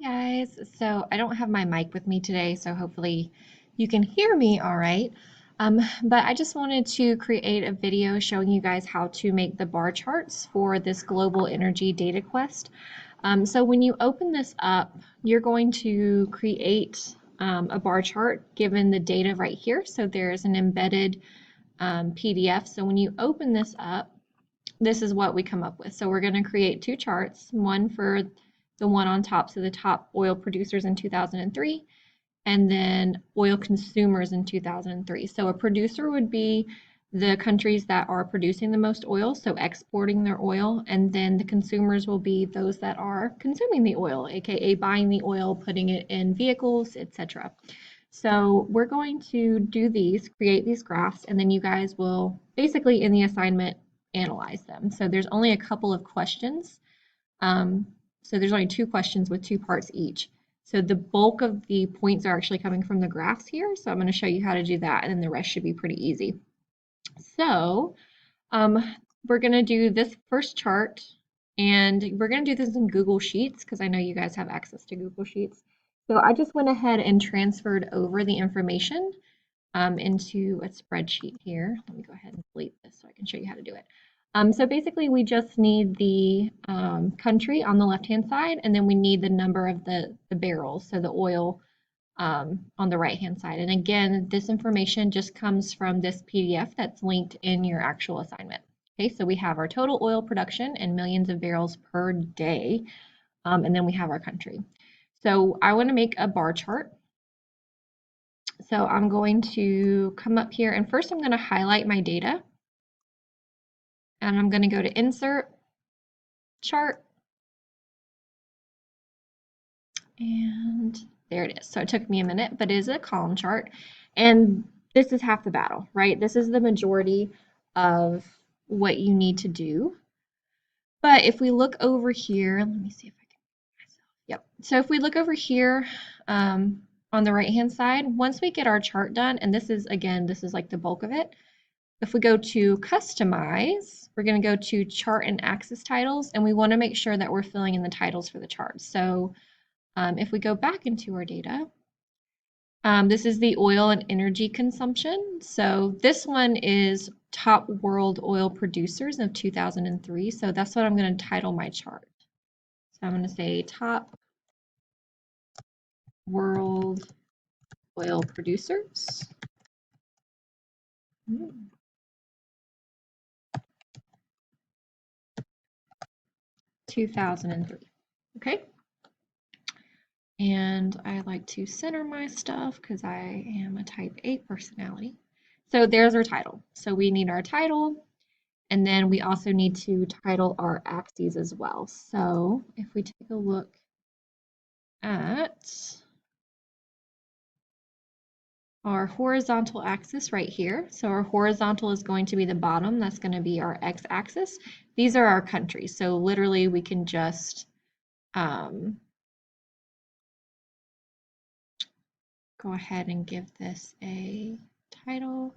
Guys. So I don't have my mic with me today, so hopefully you can hear me all right. But I just wanted to create a video showing you guys how to make the bar charts for this global energy data quest. So when you open this up, you're going to create a bar chart given the data right here. So there's an embedded PDF. So when you open this up, this is what we come up with. So we're going to create two charts, one for the one on top, so the top oil producers in 2003, and then oil consumers in 2003. So a producer would be the countries that are producing the most oil, so exporting their oil, and then the consumers will be those that are consuming the oil, aka buying the oil, putting it in vehicles, etc. So we're going to do these, create these graphs, and then you guys will basically in the assignment analyze them. So there's only a couple of questions. Um, so there's only two questions with two parts each. So the bulk of the points are actually coming from the graphs here. So I'm going to show you how to do that, and then the rest should be pretty easy. So we're going to do this first chart, and we're going to do this in Google Sheets because I know you guys have access to Google Sheets. So I just went ahead and transferred over the information into a spreadsheet here. Let me go ahead and delete this so I can show you how to do it. So basically we just need the country on the left-hand side, and then we need the number of the barrels, so the oil on the right-hand side. And again, this information just comes from this PDF that's linked in your actual assignment. Okay, so we have our total oil production in millions of barrels per day, and then we have our country. So I want to make a bar chart. So I'm going to come up here, and first I'm going to highlight my data, and I'm going to go to Insert, Chart, and there it is. So it took me a minute, but it is a column chart, and this is half the battle, right? This is the majority of what you need to do. But if we look over here, let me see if I can, yep. So if we look over here on the right-hand side, once we get our chart done, and this is, again, this is like the bulk of it, if we go to customize, we're going to go to chart and axis titles, and we want to make sure that we're filling in the titles for the charts. So if we go back into our data, this is the oil and energy consumption. So this one is top world oil producers of 2003. So that's what I'm going to title my chart. So I'm going to say top world oil producers. 2003. Okay. And I like to center my stuff because I am a type A personality. So there's our title. So we need our title, and then we also need to title our axes as well. So if we take a look at our horizontal axis right here. So our horizontal is going to be the bottom. That's going to be our x-axis. These are our countries. So literally we can just go ahead and give this a title.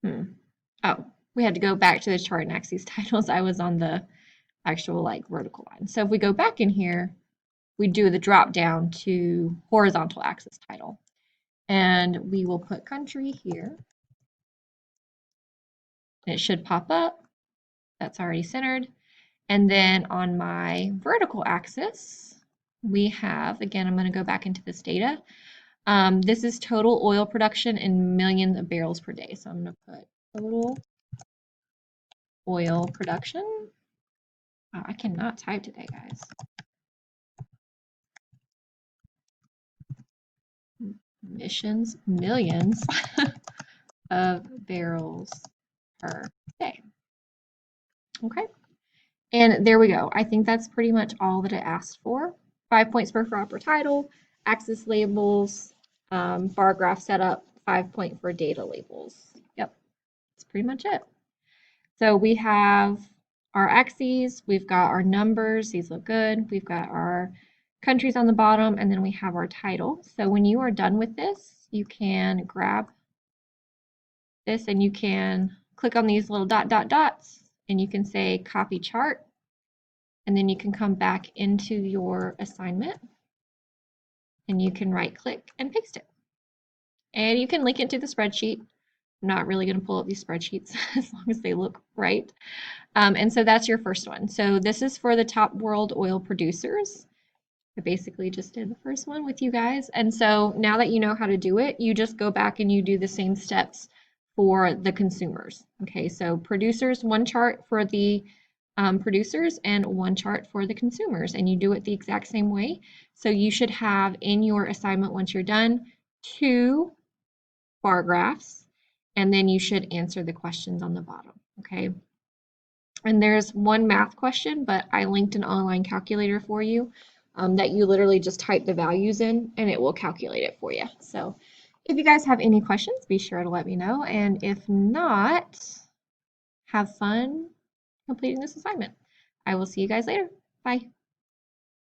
Oh, we had to go back to the chart and axes titles. I was on the actual like vertical line. So if we go back in here, we do the drop down to horizontal axis title. And we will put country here. It should pop up. That's already centered. And then on my vertical axis, we have, again, I'm going to go back into this data. This is total oil production in millions of barrels per day. So I'm going to put total oil production. Oh, I cannot type today, guys. Emissions, millions of barrels per day. Okay. And there we go. I think that's pretty much all that it asked for. 5 points per proper title, axis labels, bar graph setup, 5 point for data labels. Yep, that's pretty much it. So we have our axes, we've got our numbers, these look good. We've got our countries on the bottom, and then we have our title. So when you are done with this, you can grab this and you can click on these little dots, and you can say copy chart. and then you can come back into your assignment and you can right click and paste it. And you can link it to the spreadsheet. I'm not really going to pull up these spreadsheets as long as they look right. And so that's your first one. So this is for the top world oil producers. I basically just did the first one with you guys. And so now that you know how to do it, you just go back and you do the same steps for the consumers. Okay, so producers, one chart for the producers and one chart for the consumers, and you do it the exact same way. So you should have in your assignment, once you're done, 2 bar graphs, and then you should answer the questions on the bottom. Okay. And there's one math question, but I linked an online calculator for you that you literally just type the values in and it will calculate it for you. So if you guys have any questions, be sure to let me know. And if not, have fun completing this assignment. I will see you guys later. Bye.